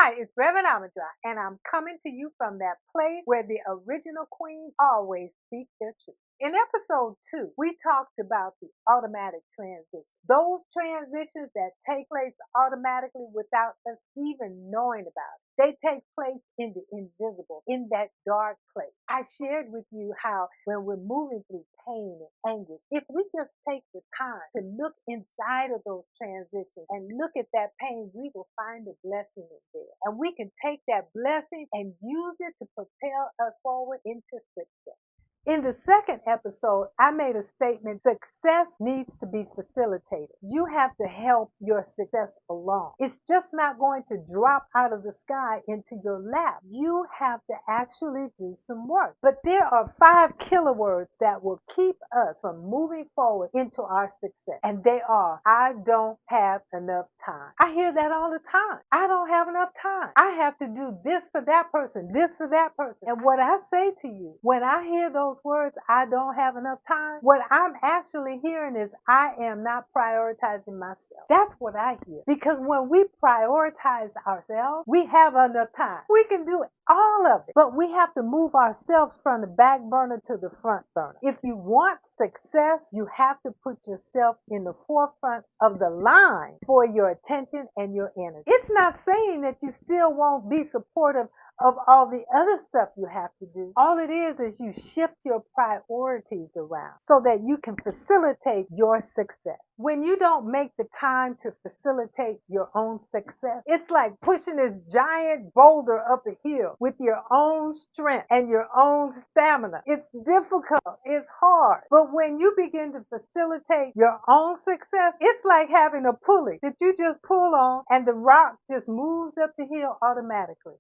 Hi, it's Reverend Ahmondra, and I'm coming to you from that place where the original queen always speaks their truth. In episode 2, we talked about the automatic transition. Those transitions that take place automatically without us even knowing about it. They take place in the invisible, in that dark place. I shared with you how when we're moving through pain and anguish, if we just take the time to look inside of those transitions and look at that pain, we will find a blessing in there. And we can take that blessing and use it to propel us forward into success. In the second episode, I made a statement success needs to be facilitated. You have to help your success along. It's just not going to drop out of the sky into your lap. You have to actually do some work. But there are 5 killer words that will keep us from moving forward into our success. And they are, I don't have enough time. I hear that all the time. I don't have enough time. I have to do this for that person, this for that person. And what I say to you, when I hear those words, I don't have enough time, what I'm actually hearing is I am not prioritizing myself. That's what I hear. Because when we prioritize ourselves, we have enough time. We can do all of it, but we have to move ourselves from the back burner to the front burner. If you want success, you have to put yourself in the forefront of the line for your attention and your energy. It's not saying that you still won't be supportive of all the other stuff you have to do. All it is you shift your priorities around so that you can facilitate your success. When you don't make the time to facilitate your own success, it's like pushing this giant boulder up a hill with your own strength and your own stamina. It's difficult. It's hard. But when you begin to facilitate your own success, it's like having a pulley that you just pull on and the rock just moves up the hill automatically.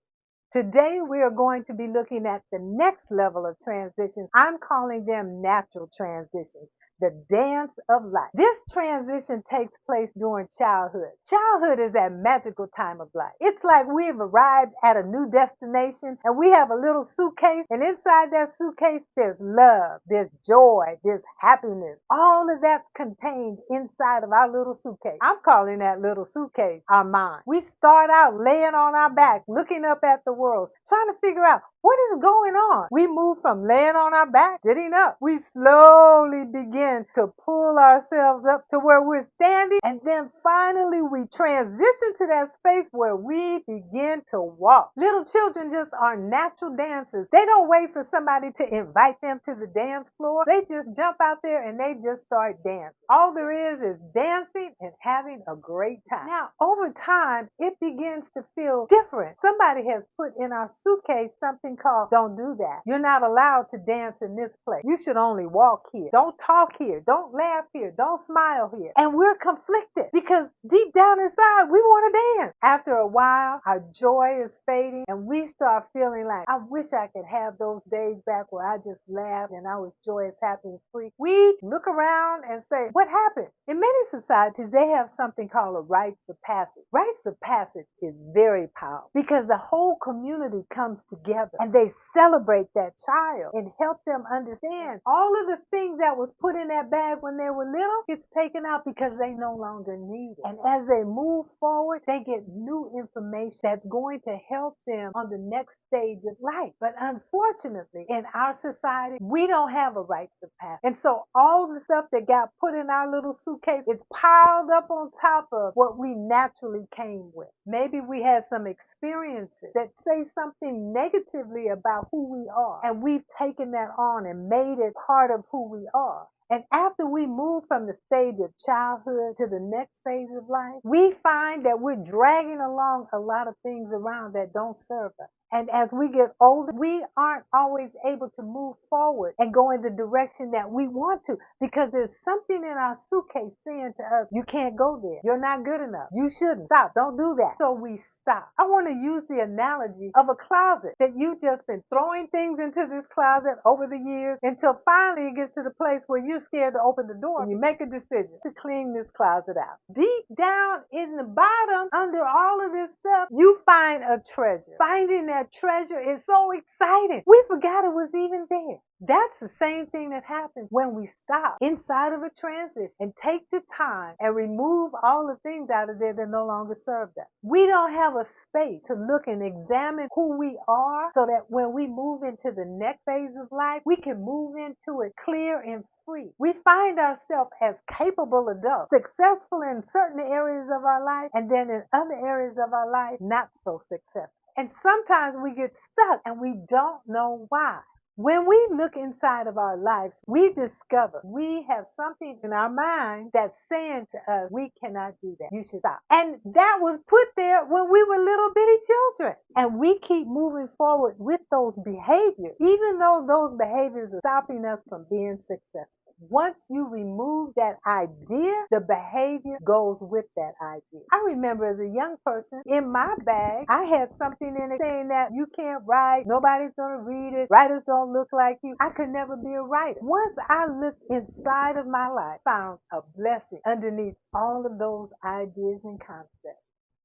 Today, we are going to be looking at the next level of transitions. I'm calling them natural transitions, the dance of life. This transition takes place during childhood. Childhood is that magical time of life. It's like we've arrived at a new destination and we have a little suitcase, and inside that suitcase, there's love, there's joy, there's happiness. All of that's contained inside of our little suitcase. I'm calling that little suitcase our mind. We start out laying on our back, looking up at the world, trying to figure out what is going on. We move from laying on our back, sitting up. We slowly begin to pull ourselves up to where we're standing, and then finally we transition to that space where we begin to walk. Little children just are natural dancers. They don't wait for somebody to invite them to the dance floor. They just jump out there and they just start dancing. All there is dancing and having a great time. Now, over time, it begins to feel different. Somebody has put in our suitcase something called don't do that. You're not allowed to dance in this place. You should only walk here. Don't talk here. Don't laugh here. Don't smile here. And we're conflicted because deep down inside, we want to dance. After a while, our joy is fading and we start feeling like, I wish I could have those days back where I just laughed and I was joyous, happy, and free. We look around and say, what happened? In many societies, they have something called a rites of passage. Rites of passage is very powerful because the whole community comes together and they celebrate that child and help them understand all of the things that was put in that bag when they were little gets taken out because they no longer need it. And as they move forward, they get new information that's going to help them on the next stage of life. But unfortunately, in our society, we don't have a rites of passage. And so all the stuff that got put in our little suitcase is piled up on top of what we naturally came with. Maybe we had some experiences that say something negatively about who we are, and we've taken that on and made it part of who we are. And after we move from the stage of childhood to the next phase of life, we find that we're dragging along a lot of things around that don't serve us. And as we get older, we aren't always able to move forward and go in the direction that we want to because there's something in our suitcase saying to us, you can't go there. You're not good enough. You shouldn't. Stop. Don't do that. So we stop. I want to use the analogy of a closet that you've just been throwing things into this closet over the years until finally it gets to the place where you're scared to open the door and you make a decision to clean this closet out. Deep down in the bottom, under all of this stuff, you find a treasure. Finding that that treasure is so exciting. We forgot it was even there. That's the same thing that happens when we stop inside of a transition and take the time and remove all the things out of there that no longer serve us. We don't have a space to look and examine who we are so that when we move into the next phase of life, we can move into it clear and free. We find ourselves as capable adults, successful in certain areas of our life, and then in other areas of our life, not so successful. And sometimes we get stuck and we don't know why. When we look inside of our lives, we discover we have something in our mind that's saying to us, we cannot do that. You should stop. And that was put there when we were little bitty children. And we keep moving forward with those behaviors, even though those behaviors are stopping us from being successful. Once you remove that idea, the behavior goes with that idea. I remember as a young person, in my bag, I had something in it saying that you can't write, nobody's going to read it, writers don't look like you. I could never be a writer. Once I looked inside of my life, found a blessing underneath all of those ideas and concepts.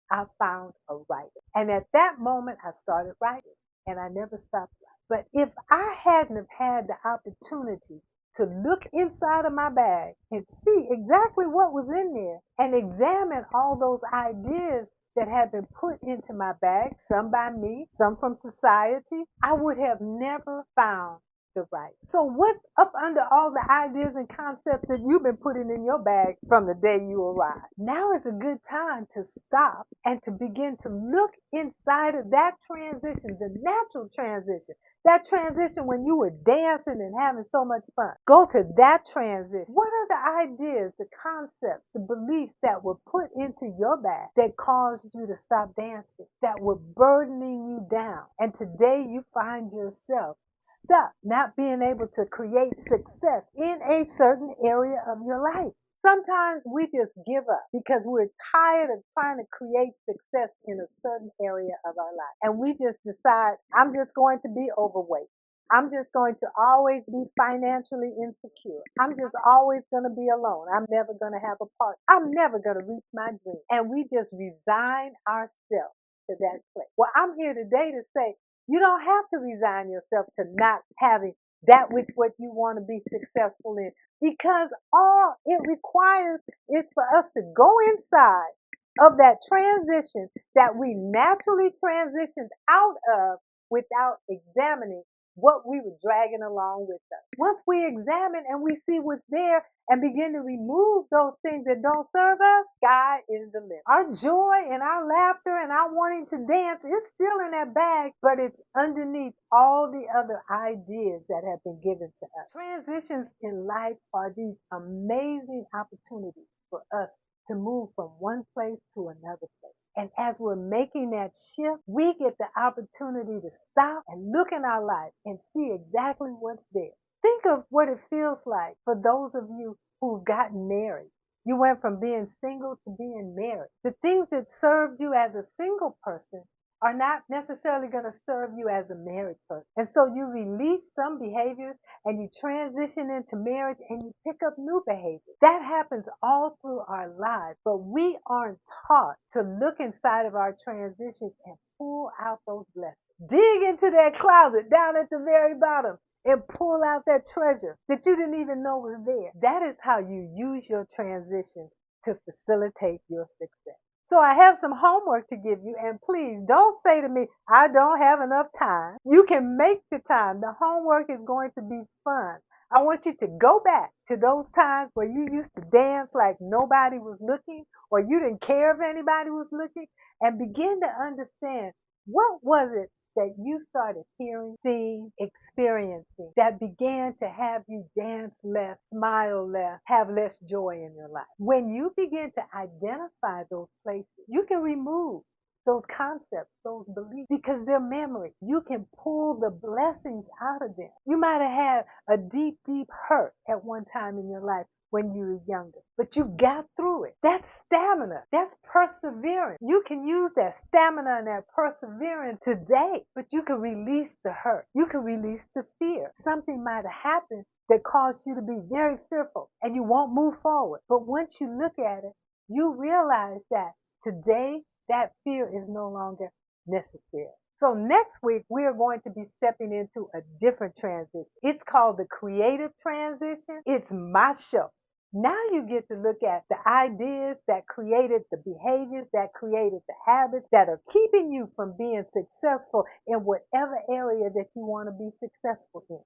I found a writer. And at that moment, I started writing, and I never stopped writing. But if I hadn't have had the opportunity to look inside of my bag and see exactly what was in there and examine all those ideas that had been put into my bag, some by me, some from society, I would have never found the right. So what's up under all the ideas and concepts that you've been putting in your bag from the day you arrived? Now is a good time to stop and to begin to look inside of that transition, the natural transition. That transition when you were dancing and having so much fun. Go to that transition. What are the ideas, the concepts, the beliefs that were put into your bag that caused you to stop dancing, that were burdening you down? And today you find yourself stuck, not being able to create success in a certain area of your life. Sometimes we just give up because we're tired of trying to create success in a certain area of our life. And we just decide, I'm just going to be overweight. I'm just going to always be financially insecure. I'm just always going to be alone. I'm never going to have a partner. I'm never going to reach my dream. And we just resign ourselves to that place. Well, I'm here today to say, you don't have to resign yourself to not having that which what you want to be successful in, because all it requires is for us to go inside of that transition that we naturally transitioned out of without examining what we were dragging along with us. Once we examine and we see what's there and begin to remove those things that don't serve us, sky is the limit. Our joy and our laughter and our wanting to dance is still in that bag, but it's underneath all the other ideas that have been given to us. Transitions in life are these amazing opportunities for us to move from one place to another place. And as we're making that shift, we get the opportunity to stop and look in our life and see exactly what's there. Think of what it feels like for those of you who've gotten married. You went from being single to being married. The things that served you as a single person are not necessarily going to serve you as a married person. And so you release some behaviors and you transition into marriage and you pick up new behaviors. That happens all through our lives, but we aren't taught to look inside of our transitions and pull out those blessings. Dig into that closet down at the very bottom and pull out that treasure that you didn't even know was there. That is how you use your transition to facilitate your success. So I have some homework to give you, and please don't say to me, I don't have enough time. You can make the time. The homework is going to be fun. I want you to go back to those times where you used to dance like nobody was looking, or you didn't care if anybody was looking, and begin to understand what was it that you started hearing, seeing, experiencing that began to have you dance less, smile less, have less joy in your life. When you begin to identify those places, you can remove those concepts, those beliefs, because they're memory. You can pull the blessings out of them. You might have had a deep, deep hurt at one time in your life when you were younger, but you got through it. That's stamina. That's perseverance. You can use that stamina and that perseverance today, but you can release the hurt. You can release the fear. Something might have happened that caused you to be very fearful and you won't move forward. But once you look at it, you realize that today that fear is no longer necessary. So next week, we are going to be stepping into a different transition. It's called the creative transition. It's my show. Now you get to look at the ideas that created the behaviors, that created the habits that are keeping you from being successful in whatever area that you want to be successful in.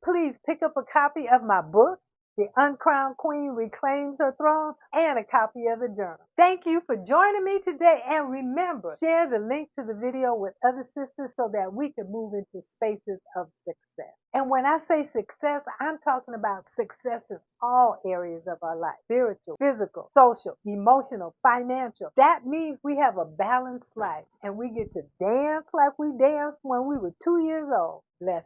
Please pick up a copy of my book, The Uncrowned Queen Reclaims Her Throne, and a copy of the journal. Thank you for joining me today, and remember, share the link to the video with other sisters so that we can move into spaces of success. And when I say success, I'm talking about success in all areas of our life: spiritual, physical, social, emotional, financial. That means we have a balanced life and we get to dance like we danced when we were 2 years old. Bless